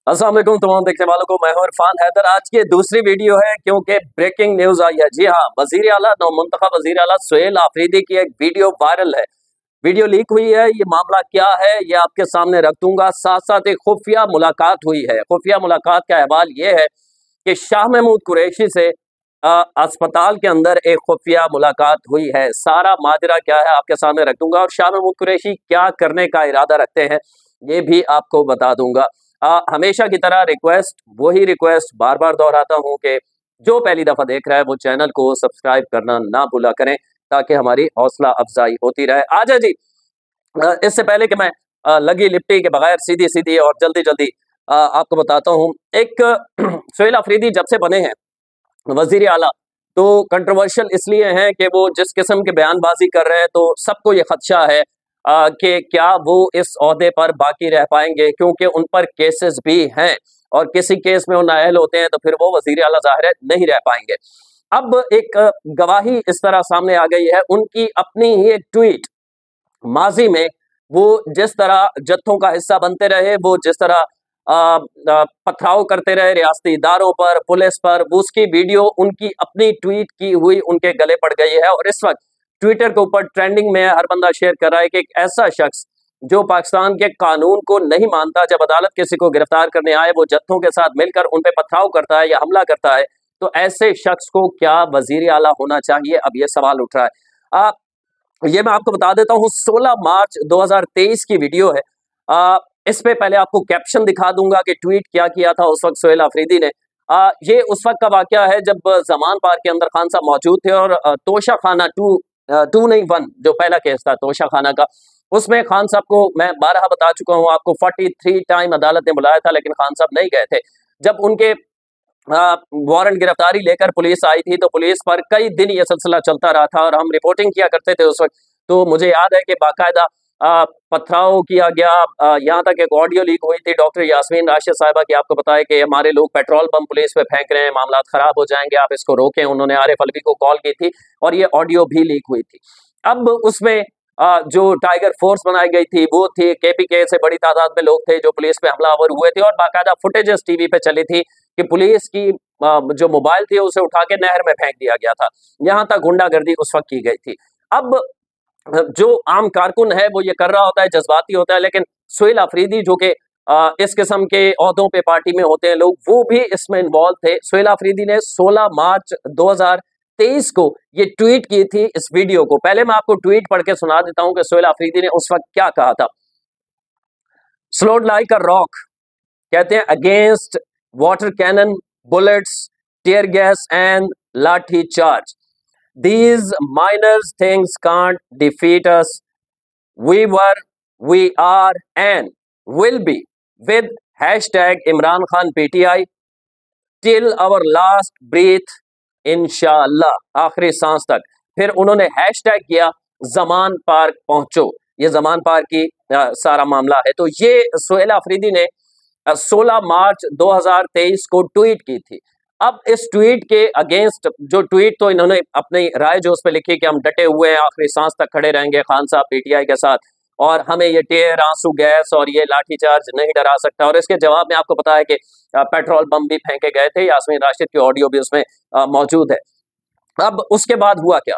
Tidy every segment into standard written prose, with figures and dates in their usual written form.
अस्सलाम वालेकुम तमाम देखने वालों को। मैं हूं इरफान हैदर। आज की दूसरी वीडियो है क्योंकि ब्रेकिंग न्यूज आई है। जी हाँ, वजीर आला नौमुंतखब वजीर आला सुहेल आफरीदी की एक वीडियो वायरल है। वीडियो लीक हुई है। ये मामला क्या है ये आपके सामने रख दूंगा। साथ साथ एक खुफिया मुलाकात हुई है। खुफिया मुलाकात का अहवाल ये है कि शाह महमूद कुरैशी से अस्पताल के अंदर एक खुफिया मुलाकात हुई है। सारा माजरा क्या है आपके सामने रख दूंगा और शाह महमूद कुरैशी क्या करने का इरादा रखते हैं ये भी आपको बता दूंगा। हमेशा की तरह वही रिक्वेस्ट बार बार दोहराता हूं कि जो पहली दफा देख रहा है वो चैनल को सब्सक्राइब करना ना भूला करें ताकि हमारी हौसला अफजाई होती रहे। आजा जी, इससे पहले कि मैं लगी लिपटी के बगैर सीधी सीधी और जल्दी जल्दी आपको बताता हूँ। एक सुहेल अफरीदी जब से बने हैं वजीर आला तो कंट्रोवर्शियल इसलिए हैं कि वो जिस किस्म के बयानबाजी कर रहे हैं तो सबको ये खदशा है कि क्या वो इस ओहदे पर बाकी रह पाएंगे, क्योंकि उन पर केसेस भी हैं और किसी केस में वो नाअहल होते हैं तो फिर वो वजीर आला ज़ाहिर है नहीं रह पाएंगे। अब एक गवाही इस तरह सामने आ गई है, उनकी अपनी ही एक ट्वीट। माजी में वो जिस तरह जत्थों का हिस्सा बनते रहे, वो जिस तरह पथराव करते रहे रियासती इदारों पर, पुलिस पर, वो उसकी वीडियो उनकी अपनी ट्वीट की हुई उनके गले पड़ गई है। और इस वक्त ट्विटर के ऊपर ट्रेंडिंग में हर बंदा शेयर कर रहा है कि एक ऐसा शख्स जो पाकिस्तान के कानून को नहीं मानता, जब अदालत किसी को गिरफ्तार करने आए वो जत्थों के साथ मिलकर उन पे पथराव करता है या हमला करता है, तो ऐसे शख्स को क्या वजीर आला होना चाहिए? अब ये सवाल उठ रहा है। ये मैं आपको बता देता हूँ, 16 मार्च 2023 की वीडियो है। इस पे पहले आपको कैप्शन दिखा दूंगा कि ट्वीट क्या किया था उस वक्त सुहेल अफरीदी ने। ये उस वक्त का वाकया है जब जमान पार्क के अंदर खान साहब मौजूद थे और तोशा खाना टू नहीं वन जो पहला केस था तोशा खाना का, उसमें खान साहब को मैं 12 बता चुका हूँ आपको, 43 टाइम अदालत ने बुलाया था लेकिन खान साहब नहीं गए थे। जब उनके वारंट गिरफ्तारी लेकर पुलिस आई थी तो पुलिस पर कई दिन ये सिलसिला चलता रहा था और हम रिपोर्टिंग किया करते थे उस वक्त। तो मुझे याद है कि बाकायदा पथराव किया गया। यहाँ तक एक ऑडियो लीक हुई थी डॉक्टर यास्मीन राशिद साहिबा की, आपको बताया कि हमारे लोग पेट्रोल बम पुलिस पे फेंक रहे हैं, मामला खराब हो जाएंगे, आप इसको रोकें। उन्होंने आरिफ अलवी को कॉल की थी और ये ऑडियो भी लीक हुई थी। अब उसमें जो टाइगर फोर्स बनाई गई थी वो थी केपीके से, बड़ी तादाद में लोग थे जो पुलिस पे हमलावर हुए थे और बाकायदा फुटेजेस टीवी पे चली थी कि पुलिस की जो मोबाइल थी उसे उठा के नहर में फेंक दिया गया था। यहाँ तक गुंडागर्दी उस वक्त की गई थी। अब जो आम कारकुन है वो ये कर रहा होता है, जज्बाती होता है, लेकिन सुहेल अफरीदी जो कि इस किस्म के ओहदों पे पार्टी में होते हैं लोग, वो भी इसमें इन्वॉल्व थे। सुहेल अफरीदी ने 16 मार्च 2023 को ये ट्वीट की थी इस वीडियो को। पहले मैं आपको ट्वीट पढ़ के सुना देता हूं कि सुहेल अफरीदी ने उस वक्त क्या कहा था। स्लोड लाइक अ रॉक, कहते हैं against water cannon, bullets, tear gas and lathi charge, these minor things can't defeat us. We were, we are, and will be with hashtag Imran Khan PTI till our last breath, इंशाअल्लाह, आखिरी सांस तक। फिर उन्होंने hashtag किया Zaman park पहुंचो। ये Zaman park की सारा मामला है। तो ये सुहेल अफरीदी ने 16 मार्च 2023 को ट्वीट की थी। अब इस ट्वीट के अगेंस्ट जो ट्वीट, तो इन्होंने अपनी राय जो उस पर लिखी कि हम डटे हुए हैं, आखिरी सांस तक खड़े रहेंगे खान साहब पीटीआई के साथ और हमें ये टेर, आंसू गैस और ये लाठीचार्ज नहीं डरा सकता। और इसके जवाब में आपको पता है कि पेट्रोल बम भी फेंके गए थे। यास्मीन राशिद की ऑडियो भी उसमें मौजूद है। अब उसके बाद हुआ क्या?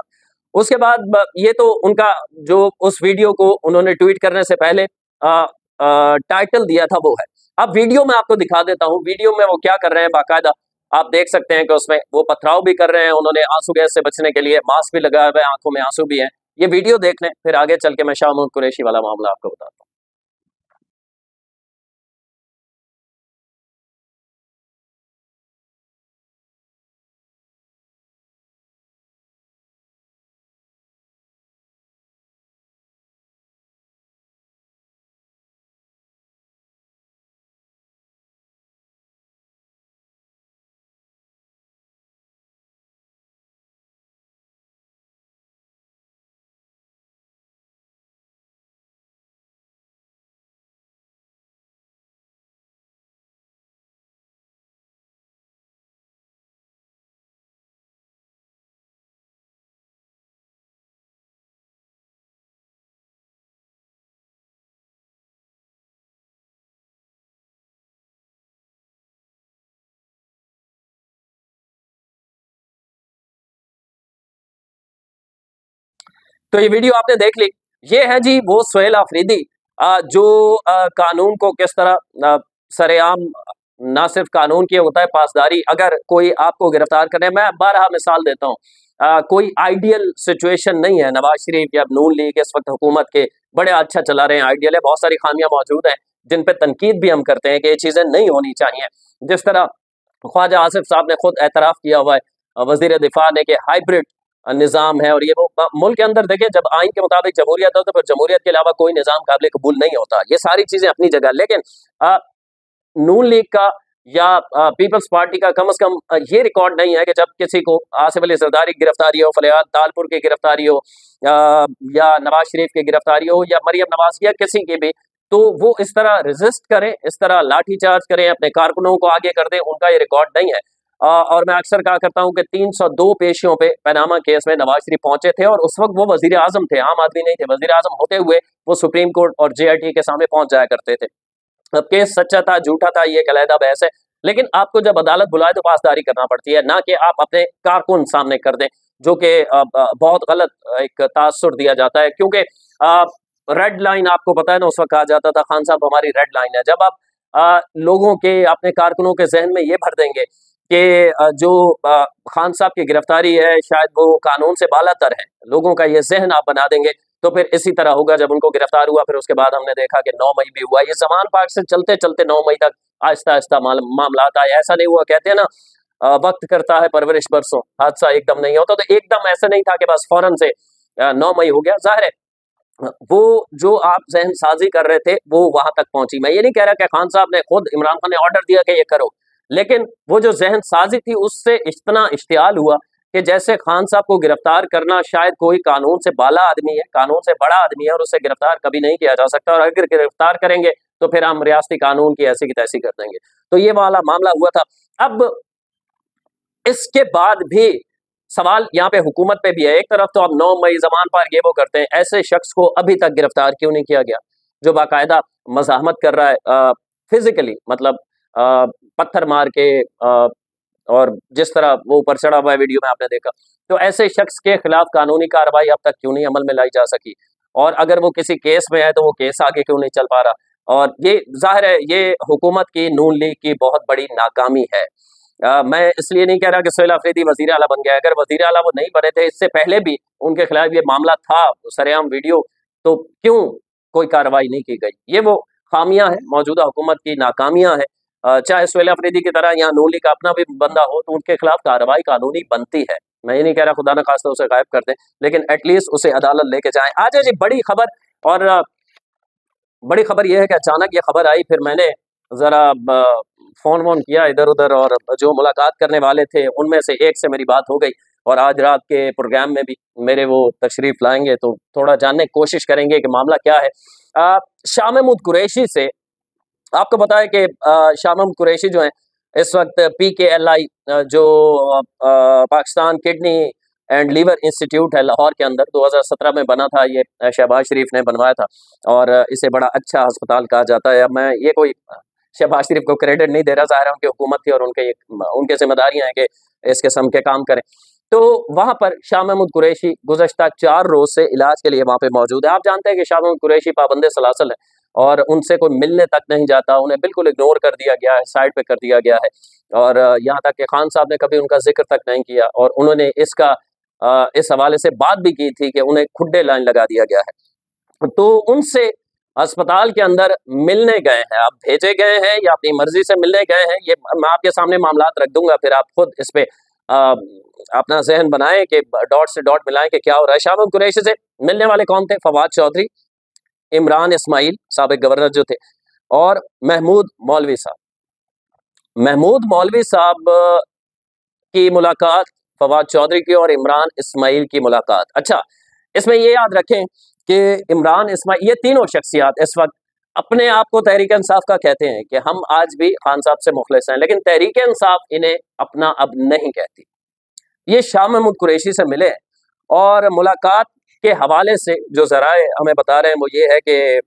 उसके बाद ये तो उनका जो उस वीडियो को उन्होंने ट्वीट करने से पहले टाइटल दिया था वो है। अब वीडियो में आपको दिखा देता हूँ, वीडियो में वो क्या कर रहे हैं। बाकायदा आप देख सकते हैं कि उसमें वो पथराव भी कर रहे हैं। उन्होंने आंसू गैस से बचने के लिए मास्क भी लगाया हुआ है, आंखों में आंसू भी हैं। ये वीडियो देख लें, फिर आगे चल के मैं शाह महमूद कुरैशी वाला मामला आपको बताता हूँ। तो ये वीडियो आपने देख ली। ये है जी वो सुहेल आफरीदी जो कानून को किस तरह सरेआम ना सिर्फ कानून की होता है पासदारी, अगर कोई आपको गिरफ्तार करे, मैं बारहा मिसाल देता हूँ, कोई आइडियल सिचुएशन नहीं है। नवाज शरीफ या नून लीग इस वक्त हुकूमत के बड़े अच्छा चला रहे हैं, आइडियल है, बहुत सारी खामियां मौजूद हैं जिन पे तनकीद भी हम करते हैं कि ये चीजें नहीं होनी चाहिए। जिस तरह ख्वाजा आसिफ साहब ने खुद एतराफ किया हुआ है वजीर दिफा ने कि हाइब्रिड निज़ाम है, और ये वो मुल्क के अंदर देखें जब आइन के मुताबिक जमहूरियत हो तो फिर जमहूरियत के अलावा कोई निज़ाम काबिल कबूल नहीं होता। ये सारी चीज़ें अपनी जगह, लेकिन नून लीग का या पीपल्स पार्टी का कम से कम ये रिकॉर्ड नहीं है कि जब किसी को आसिफ अली जरदारी की गिरफ्तारी हो, फलियाद तालपुर की गिरफ्तारी हो, या नवाज शरीफ की गिरफ्तारी हो, या मरियम नवाज या किसी की भी, तो वो इस तरह रेजिस्ट करें, इस तरह लाठीचार्ज करें, अपने कारकुनों को आगे कर दें, उनका ये रिकॉर्ड नहीं है। और मैं अक्सर कहा करता हूं कि 302 पेशियों पे पनामा केस में नवाज शरीफ पहुंचे थे, और उस वक्त वो वजीर आजम थे, आम आदमी नहीं थे। वजीर आजम होते हुए वो सुप्रीम कोर्ट और JIT के सामने पहुंच जाया करते थे। अब केस सच्चा था झूठा था ये एक अलहदा बहस है, लेकिन आपको जब अदालत बुलाए तो पासदारी करना पड़ती है, ना कि आप अपने कारकुन सामने कर दें, जो कि बहुत गलत एक तासुर दिया जाता है। क्योंकि रेड लाइन आपको पता है ना, उस वक्त कहा जाता था खान साहब हमारी रेड लाइन है। जब आप लोगों के अपने कारकुनों के जहन में ये भर देंगे कि जो खान साहब की गिरफ्तारी है शायद वो कानून से बालातर है, लोगों का ये जहन आप बना देंगे, तो फिर इसी तरह होगा। जब उनको गिरफ्तार हुआ फिर उसके बाद हमने देखा कि 9 मई भी हुआ, ये जमान पाक से चलते चलते 9 मई तक आहिस्ता आहिस्ता मामला आए। ऐसा नहीं हुआ, कहते हैं ना वक्त करता है परवरिश बरसों, हादसा एकदम नहीं होता, तो एकदम ऐसा नहीं था कि बस फौरन से 9 मई हो गया। जाहिर है वो जो आप जहन साजी कर रहे थे वो वहां तक पहुंची। मैं ये नहीं कह रहा कि खान साहब ने खुद, इमरान खान ने ऑर्डर दिया कि ये करो, लेकिन वो जो जहन साजी थी उससे इतना इश्तियाल हुआ कि जैसे खान साहब को गिरफ्तार करना शायद कोई कानून से बाला आदमी है, कानून से बड़ा आदमी है, और उससे गिरफ्तार कभी नहीं किया जा सकता, और अगर गिरफ्तार करेंगे तो फिर हम रियासती कानून की ऐसी की तैसी कर देंगे। तो ये वाला मामला हुआ था। अब इसके बाद भी सवाल यहाँ पे हुकूमत पे भी है। एक तरफ तो अब 9 मई जमान पर ये वो करते हैं, ऐसे शख्स को अभी तक गिरफ्तार क्यों नहीं किया गया जो बाकायदा मज़ाहमत कर रहा है फिजिकली, मतलब पत्थर मार के, और जिस तरह वो ऊपर चढ़ा हुआ है वीडियो में आपने देखा। तो ऐसे शख्स के खिलाफ कानूनी कार्रवाई अब तक क्यों नहीं अमल में लाई जा सकी, और अगर वो किसी केस में है तो वो केस आगे क्यों नहीं चल पा रहा। और ये जाहिर है ये हुकूमत की, नून लीग की बहुत बड़ी नाकामी है। मैं इसलिए नहीं कह रहा कि सुहेल आफरीदी वजीर आला बन गया, अगर वजीर आला वो नहीं बने थे, इससे पहले भी उनके खिलाफ ये मामला था सरेआम वीडियो, तो क्यों कोई कार्रवाई नहीं की गई। ये वो खामियां हैं मौजूदा हुकूमत की, नाकामियां हैं। चाहे सुहेल आफरीदी की तरह यहाँ नून लीग का अपना भी बंदा हो तो उनके खिलाफ कार्रवाई कानूनी बनती है। मैं ये नहीं कह रहा खुदा न खास्ता उसे गायब कर दें, लेकिन एटलीस्ट उसे अदालत लेके जाएं। आज जी बड़ी खबर, और बड़ी खबर यह है कि अचानक ये खबर आई, फिर मैंने जरा फोन वोन किया इधर उधर, और जो मुलाकात करने वाले थे उनमें से एक से मेरी बात हो गई, और आज रात के प्रोग्राम में भी मेरे वो तशरीफ लाएंगे तो थोड़ा जानने की कोशिश करेंगे कि मामला क्या है। शाह महमूद कुरैशी से आपको पता है कि शाह महमूद कुरैशी जो है इस वक्त PKLI जो Pakistan kidney and liver institute है लाहौर के अंदर, 2017 में बना था, ये शहबाज शरीफ ने बनवाया था, और इसे बड़ा अच्छा अस्पताल कहा जाता है। अब मैं ये कोई शहबाज शरीफ को क्रेडिट नहीं दे रहा, ज़ाहिर है उनकी हुकूमत थी और उनके जिम्मेदारियां हैं कि इस किस्म के काम करें। तो वहां पर शाह महमूद कुरैशी गुज़श्ता 4 रोज से इलाज के लिए वहां पे मौजूद है। आप जानते हैं कि शाह महमूद कुरैशी पाबंदे सलासल है, और उनसे कोई मिलने तक नहीं जाता, उन्हें बिल्कुल इग्नोर कर दिया गया है, साइड पे कर दिया गया है, और यहाँ तक कि खान साहब ने कभी उनका जिक्र तक नहीं किया, और उन्होंने इस हवाले से बात भी की थी कि उन्हें खुड्डे लाइन लगा दिया गया है। तो उनसे अस्पताल के अंदर मिलने गए हैं, आप भेजे गए हैं या अपनी मर्जी से मिलने गए हैं, ये मैं आपके सामने मामलात रख दूंगा, फिर आप खुद इस पे अपना जहन बनाएं कि डॉट से डॉट मिलाएं कि क्या हो रहा है। शाह महमूद कुरैशी से मिलने वाले कौन थे? फवाद चौधरी, इमरान इस्माइल साबिक गवर्नर जो थे, और महमूद मौलवी साहब। महमूद मौलवी साहब की मुलाकात, फवाद चौधरी की और इमरान इस्माइल की मुलाकात। अच्छा, इसमें ये याद रखें कि इमरान इस्माइल, ये तीनों शख्सियात इस वक्त अपने आप को तहरीक इंसाफ का कहते हैं कि हम आज भी खान साहब से मुखलिस हैं, लेकिन तहरीक इंसाफ इन्हें अपना अब नहीं कहती। ये शाह महमूद कुरैशी से मिले, और मुलाकात के हवाले से जो ज़राए हमें बता रहे हैं वो ये है कि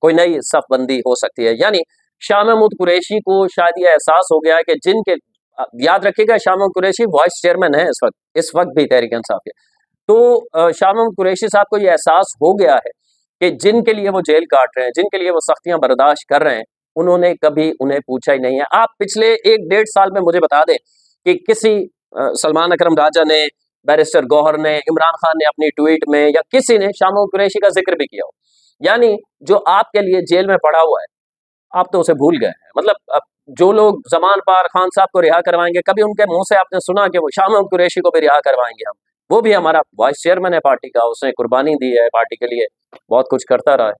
कोई नई सफबंदी हो सकती है। यानी शाह महमूद कुरैशी को शायद ये एहसास हो गया है कि जिनके, याद रखिएगा शाह महमूद कुरैशी वाइस चेयरमैन है इस वक्त भी तहरीक इंसाफ के, तो शाह महमूद कुरैशी साहब को ये एहसास हो गया है कि जिनके लिए वो जेल काट रहे हैं, जिनके लिए वो सख्तियां बर्दाश्त कर रहे हैं, उन्होंने कभी उन्हें पूछा ही नहीं है। आप पिछले 1-1.5 साल में मुझे बता दें कि किसी सलमान अकरम राजा ने, बैरिस्टर गौहर ने, इमरान खान ने अपनी ट्वीट में या किसी ने शाह महमूद कुरैशी का जिक्र भी किया हो। यानी जो आपके लिए जेल में पड़ा हुआ है, आप तो उसे भूल गए हैं। मतलब जो लोग ज़मान पार खान साहब को रिहा करवाएंगे, कभी उनके मुंह से आपने सुना कि वो शाह महमूद कुरैशी को भी रिहा करवाएंगे हम? वो भी हमारा वाइस चेयरमैन है पार्टी का, उसने कुर्बानी दी है पार्टी के लिए, बहुत कुछ करता रहा है।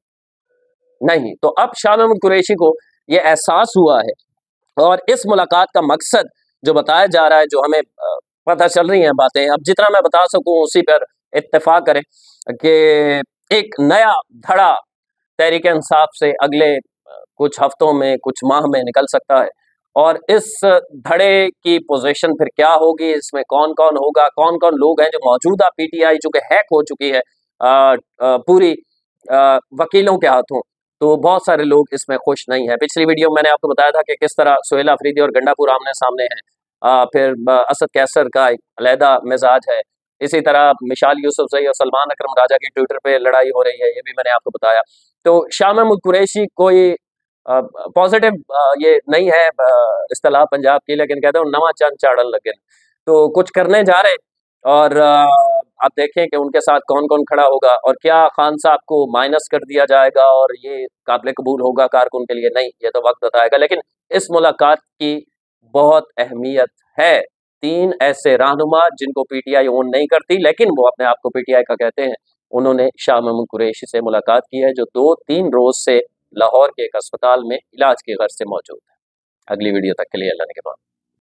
नहीं, तो अब शाह महमूद कुरैशी को ये एहसास हुआ है और इस मुलाकात का मकसद जो बताया जा रहा है, जो हमें पता चल रही हैं बातें, अब जितना मैं बता सकूं उसी पर इत्तेफाक करें कि एक नया धड़ा तहरीक इंसाफ से अगले कुछ हफ्तों में, कुछ माह में निकल सकता है। और इस धड़े की पोजीशन फिर क्या होगी, इसमें कौन-कौन होगा, कौन-कौन लोग हैं जो मौजूदा पीटीआई जो कि हैक हो चुकी है पूरी वकीलों के हाथों, तो बहुत सारे लोग इसमें खुश नहीं हैं। पिछली वीडियो में मैंने आपको बताया था कि किस तरह सुहेल अफरीदी और गंडापुर आमने-सामने हैं। फिर असद कैसर का एक अलहदा मिजाज है। इसी तरह मिशाल यूसुफजई और सलमान अकरम राजा की ट्विटर पे लड़ाई हो रही है, ये भी मैंने आपको बताया। तो शाह महमूद कुरैशी कोई पॉजिटिव ये नहीं है इस्तिलाह पंजाब की, लेकिन कहते हैं नवा चंद चाड़न लगे, तो कुछ करने जा रहे हैं। और आप देखें कि उनके साथ कौन-कौन खड़ा होगा और क्या खान साहब को माइनस कर दिया जाएगा और ये काबिल कबूल होगा कारकुन के लिए? नहीं, ये तो वक्त बताएगा। लेकिन इस मुलाकात की बहुत अहमियत है। 3 ऐसे रहनुमा जिनको पीटीआई ओन नहीं करती, लेकिन वो अपने आप को पीटीआई का कहते हैं, उन्होंने शाह महमूद कुरैशी से मुलाकात की है, जो 2-3 रोज से लाहौर के एक अस्पताल में इलाज की गर्ज से मौजूद है। अगली वीडियो तक के लिए अल्लाह ने के बाद।